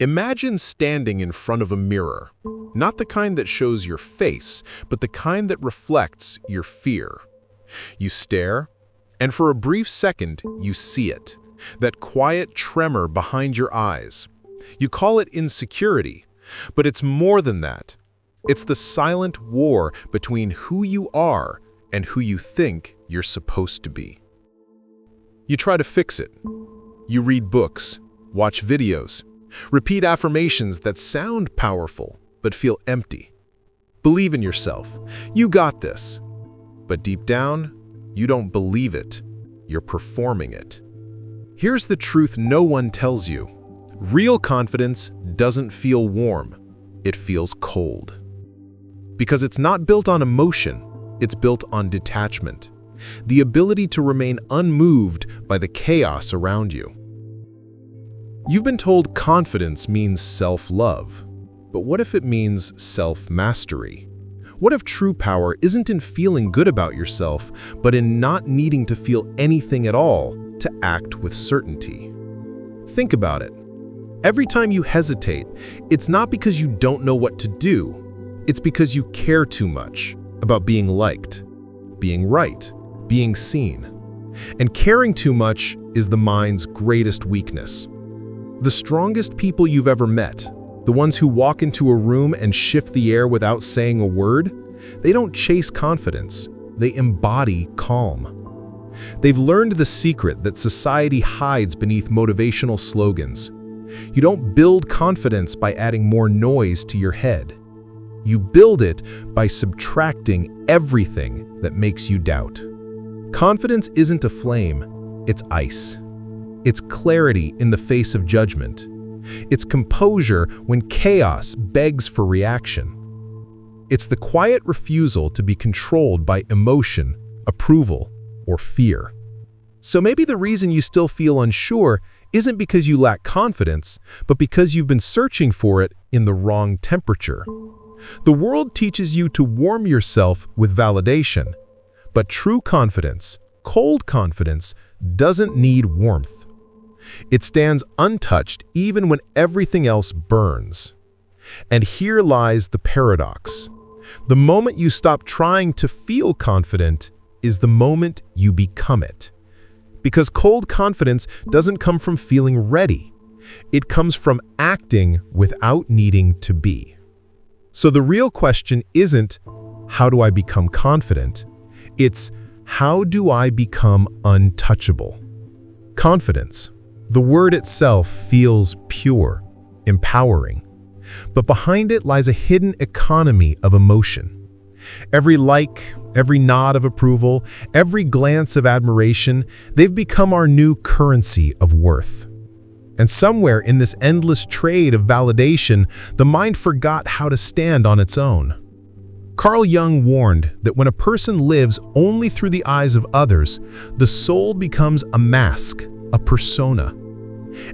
Imagine standing in front of a mirror, not the kind that shows your face, but the kind that reflects your fear. You stare, and for a brief second, you see it, that quiet tremor behind your eyes. You call it insecurity, but it's more than that. It's the silent war between who you are and who you think you're supposed to be. You try to fix it. You read books, watch videos, repeat affirmations that sound powerful but feel empty. Believe in yourself. You got this. But deep down, you don't believe it. You're performing it. Here's the truth no one tells you. Real confidence doesn't feel warm. It feels cold. Because it's not built on emotion, it's built on detachment. The ability to remain unmoved by the chaos around you. You've been told confidence means self-love, but what if it means self-mastery? What if true power isn't in feeling good about yourself, but in not needing to feel anything at all to act with certainty? Think about it. Every time you hesitate, it's not because you don't know what to do. It's because you care too much about being liked, being right, being seen. And caring too much is the mind's greatest weakness. The strongest people you've ever met, the ones who walk into a room and shift the air without saying a word, they don't chase confidence, they embody calm. They've learned the secret that society hides beneath motivational slogans. You don't build confidence by adding more noise to your head. You build it by subtracting everything that makes you doubt. Confidence isn't a flame, it's ice. It's clarity in the face of judgment. It's composure when chaos begs for reaction. It's the quiet refusal to be controlled by emotion, approval, or fear. So maybe the reason you still feel unsure isn't because you lack confidence, but because you've been searching for it in the wrong temperature. The world teaches you to warm yourself with validation, but true confidence, cold confidence, doesn't need warmth. It stands untouched even when everything else burns. And here lies the paradox. The moment you stop trying to feel confident is the moment you become it. Because cold confidence doesn't come from feeling ready. It comes from acting without needing to be. So the real question isn't, how do I become confident? It's, how do I become untouchable? Confidence. The word itself feels pure, empowering, but behind it lies a hidden economy of emotion. Every like, every nod of approval, every glance of admiration, they've become our new currency of worth. And somewhere in this endless trade of validation, the mind forgot how to stand on its own. Carl Jung warned that when a person lives only through the eyes of others, the soul becomes a mask, a persona.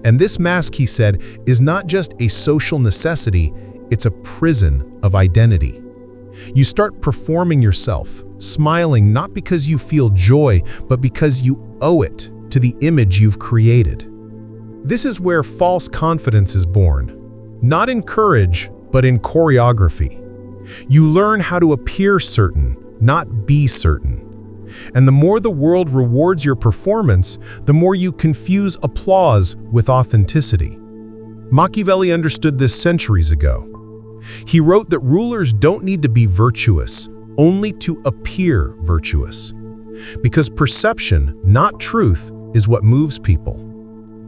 And this mask, he said, is not just a social necessity, it's a prison of identity. You start performing yourself, smiling not because you feel joy, but because you owe it to the image you've created. This is where false confidence is born, not in courage, but in choreography. You learn how to appear certain, not be certain. And the more the world rewards your performance, the more you confuse applause with authenticity. Machiavellie understood this centuries ago. He wrote that rulers don't need to be virtuous, only to appear virtuous. Because perception, not truth, is what moves people.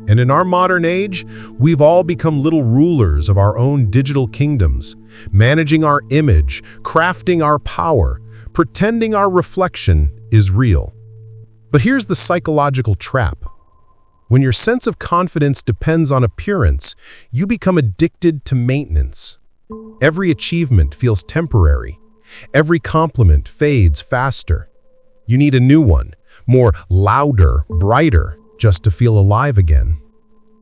And in our modern age, we've all become little rulers of our own digital kingdoms, managing our image, crafting our power, pretending our reflection is real. But here's the psychological trap. When your sense of confidence depends on appearance, you become addicted to maintenance. Every achievement feels temporary. Every compliment fades faster. You need a new one, more louder, brighter, just to feel alive again.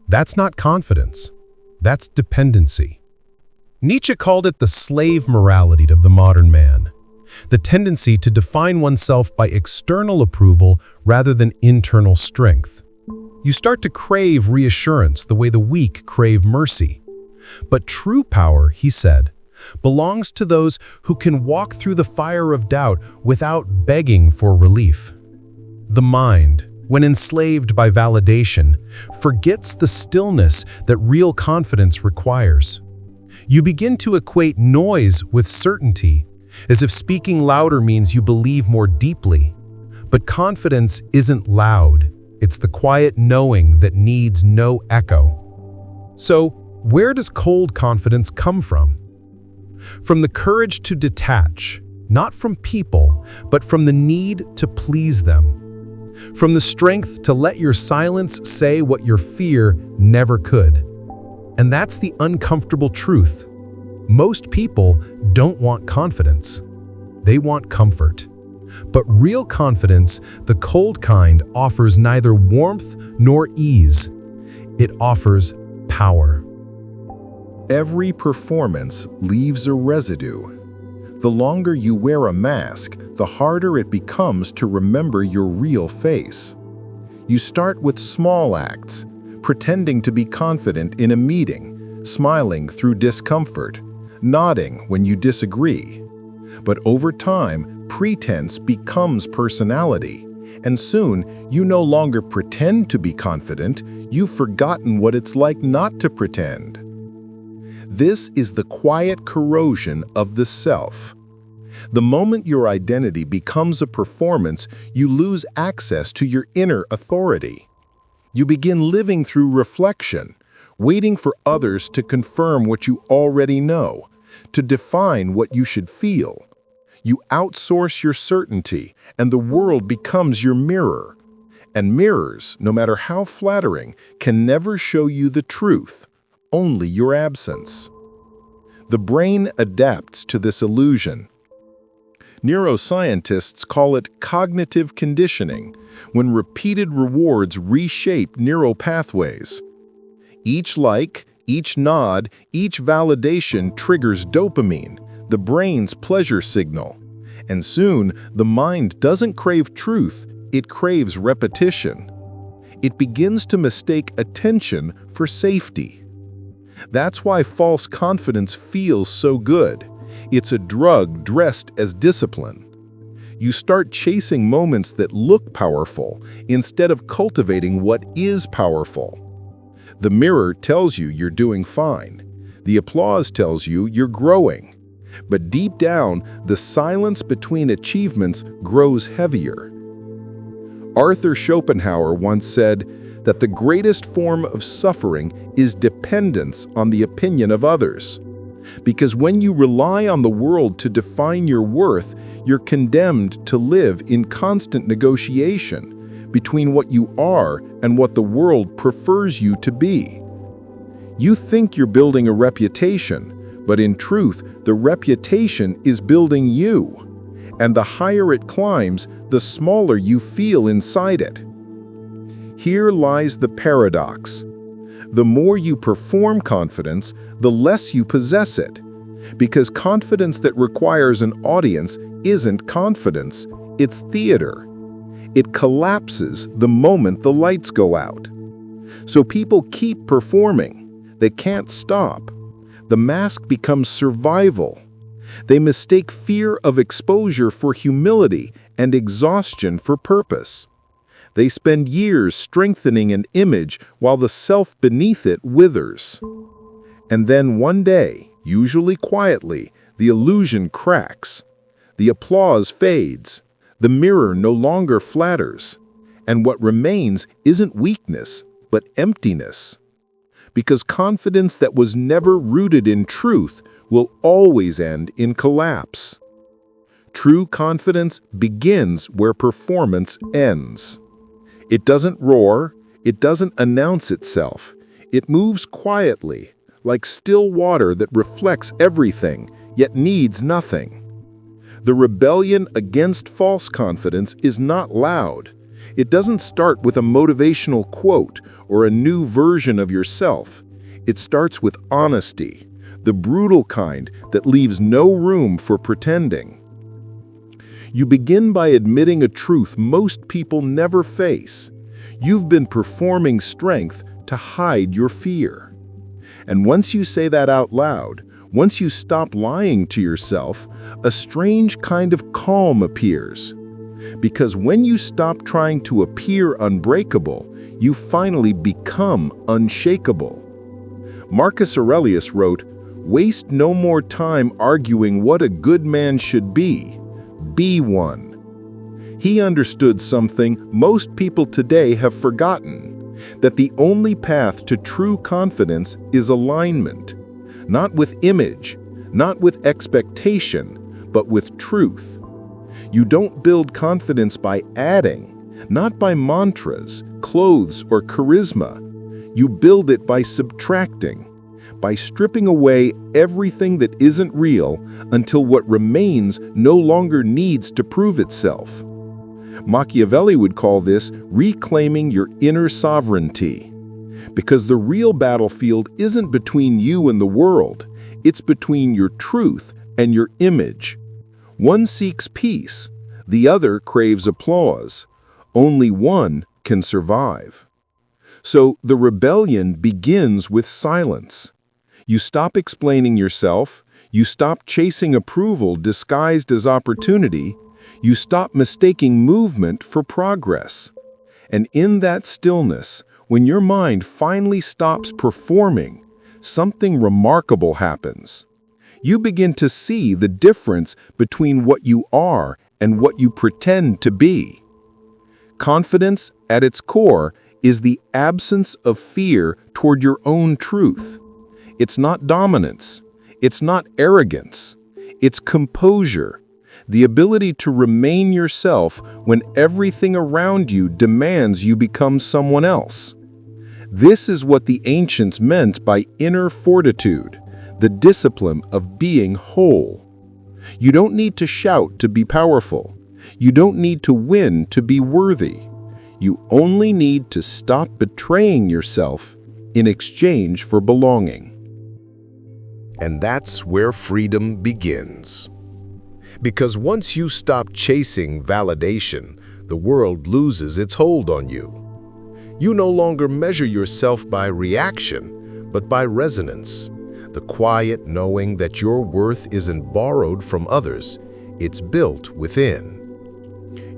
That's not confidence. That's dependency. Nietzsche called it the slave morality of the modern man. The tendency to define oneself by external approval rather than internal strength. You start to crave reassurance the way the weak crave mercy. But true power, he said, belongs to those who can walk through the fire of doubt without begging for relief. The mind, when enslaved by validation, forgets the stillness that real confidence requires. You begin to equate noise with certainty, as if speaking louder means you believe more deeply. But confidence isn't loud. It's the quiet knowing that needs no echo. So, where does cold confidence come from? From the courage to detach, not from people, but from the need to please them. From the strength to let your silence say what your fear never could. And that's the uncomfortable truth. Most people don't want confidence. They want comfort. But real confidence, the cold kind, offers neither warmth nor ease. It offers power. Every performance leaves a residue. The longer you wear a mask, the harder it becomes to remember your real face. You start with small acts, pretending to be confident in a meeting, smiling through discomfort, nodding when you disagree. But over time, pretense becomes personality, and soon you no longer pretend to be confident, you've forgotten what it's like not to pretend. This is the quiet corrosion of the self. The moment your identity becomes a performance, you lose access to your inner authority. You begin living through reflection, waiting for others to confirm what you already know, to define what you should feel. You outsource your certainty, and the world becomes your mirror. And mirrors, no matter how flattering, can never show you the truth, only your absence. The brain adapts to this illusion. Neuroscientists call it cognitive conditioning, when repeated rewards reshape neural pathways. Each like, each nod, each validation triggers dopamine, the brain's pleasure signal. And soon, the mind doesn't crave truth, it craves repetition. It begins to mistake attention for safety. That's why false confidence feels so good. It's a drug dressed as discipline. You start chasing moments that look powerful instead of cultivating what is powerful. The mirror tells you you're doing fine. The applause tells you you're growing. But deep down, the silence between achievements grows heavier. Arthur Schopenhauer once said that the greatest form of suffering is dependence on the opinion of others. Because when you rely on the world to define your worth, you're condemned to live in constant negotiation between what you are and what the world prefers you to be. You think you're building a reputation, but in truth, the reputation is building you. And the higher it climbs, the smaller you feel inside it. Here lies the paradox. The more you perform confidence, the less you possess it. Because confidence that requires an audience isn't confidence, it's theater. It collapses the moment the lights go out. So people keep performing. They can't stop. The mask becomes survival. They mistake fear of exposure for humility and exhaustion for purpose. They spend years strengthening an image while the self beneath it withers. And then one day, usually quietly, the illusion cracks. The applause fades. The mirror no longer flatters. And what remains isn't weakness, but emptiness. Because confidence that was never rooted in truth will always end in collapse. True confidence begins where performance ends. It doesn't roar, it doesn't announce itself. It moves quietly, like still water that reflects everything, yet needs nothing. The rebellion against false confidence is not loud. It doesn't start with a motivational quote or a new version of yourself. It starts with honesty, the brutal kind that leaves no room for pretending. You begin by admitting a truth most people never face. You've been performing strength to hide your fear. And once you say that out loud, once you stop lying to yourself, a strange kind of calm appears. Because when you stop trying to appear unbreakable, you finally become unshakable. Marcus Aurelius wrote, "Waste no more time arguing what a good man should be. Be one." He understood something most people today have forgotten, that the only path to true confidence is alignment, not with image, not with expectation, but with truth. You don't build confidence by adding, not by mantras, clothes, or charisma. You build it by subtracting, by stripping away everything that isn't real until what remains no longer needs to prove itself. Machiavellie would call this reclaiming your inner sovereignty. Because the real battlefield isn't between you and the world, it's between your truth and your image. One seeks peace, the other craves applause. Only one can survive. So the rebellion begins with silence. You stop explaining yourself, you stop chasing approval disguised as opportunity, you stop mistaking movement for progress. And in that stillness, when your mind finally stops performing, something remarkable happens. You begin to see the difference between what you are and what you pretend to be. Confidence, at its core, is the absence of fear toward your own truth. It's not dominance. It's not arrogance. It's composure, the ability to remain yourself when everything around you demands you become someone else. This is what the ancients meant by inner fortitude, the discipline of being whole. You don't need to shout to be powerful. You don't need to win to be worthy. You only need to stop betraying yourself in exchange for belonging. And that's where freedom begins. Because once you stop chasing validation, the world loses its hold on you. You no longer measure yourself by reaction, but by resonance. The quiet knowing that your worth isn't borrowed from others, it's built within.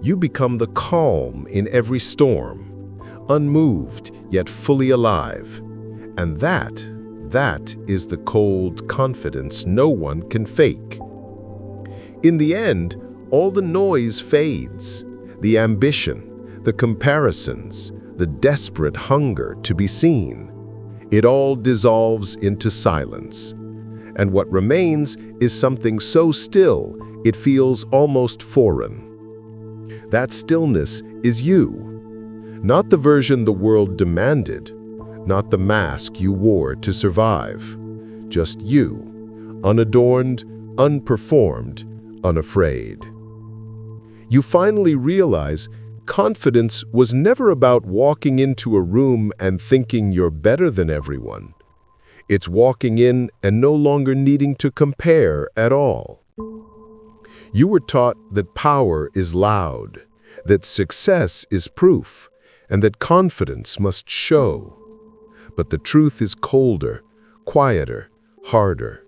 You become the calm in every storm, unmoved yet fully alive. And that is the cold confidence no one can fake. In the end, all the noise fades, the ambition, the comparisons, the desperate hunger to be seen. It all dissolves into silence. And what remains is something so still, it feels almost foreign. That stillness is you. Not the version the world demanded, not the mask you wore to survive. Just you, unadorned, unperformed, unafraid. You finally realize confidence was never about walking into a room and thinking you're better than everyone. It's walking in and no longer needing to compare at all. You were taught that power is loud, that success is proof, and that confidence must show. But the truth is colder, quieter, harder.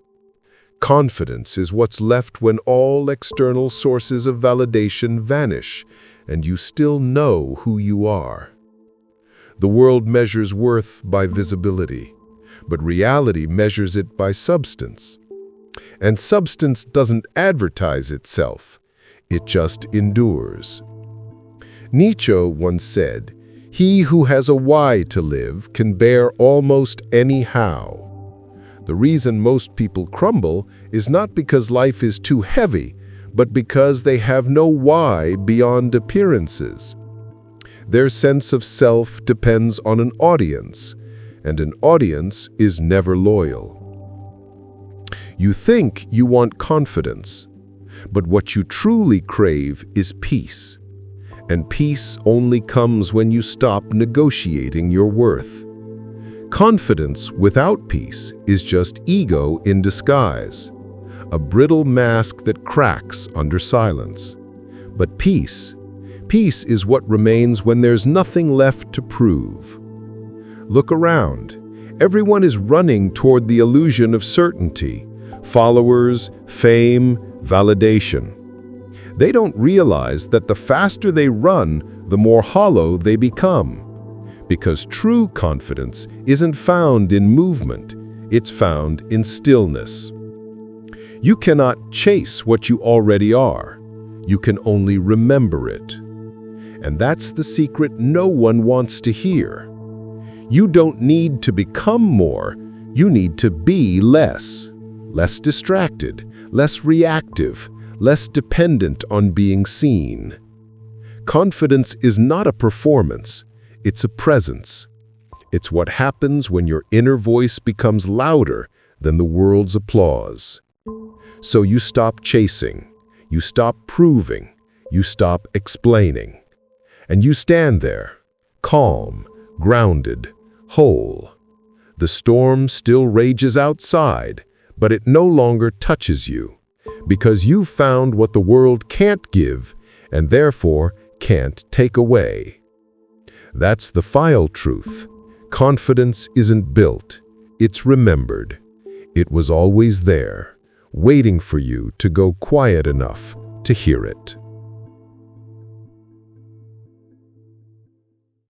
Confidence is what's left when all external sources of validation vanish, and you still know who you are. The world measures worth by visibility, but reality measures it by substance. And substance doesn't advertise itself, it just endures. Nietzsche once said, "He who has a why to live can bear almost any how." The reason most people crumble is not because life is too heavy, but because they have no why beyond appearances. Their sense of self depends on an audience, and an audience is never loyal. You think you want confidence, but what you truly crave is peace. And peace only comes when you stop negotiating your worth. Confidence without peace is just ego in disguise, a brittle mask that cracks under silence. But peace is what remains when there's nothing left to prove. Look around. Everyone is running toward the illusion of certainty, followers, fame, validation. They don't realize that the faster they run, the more hollow they become. Because true confidence isn't found in movement, it's found in stillness. You cannot chase what you already are. You can only remember it. And that's the secret no one wants to hear. You don't need to become more, you need to be less. Less distracted, less reactive, less dependent on being seen. Confidence is not a performance, it's a presence. It's what happens when your inner voice becomes louder than the world's applause. So you stop chasing, you stop proving, you stop explaining. And you stand there, calm, grounded, whole. The storm still rages outside, but it no longer touches you, because you've found what the world can't give and therefore can't take away. That's the final truth. Confidence isn't built, it's remembered. It was always there, waiting for you to go quiet enough to hear it.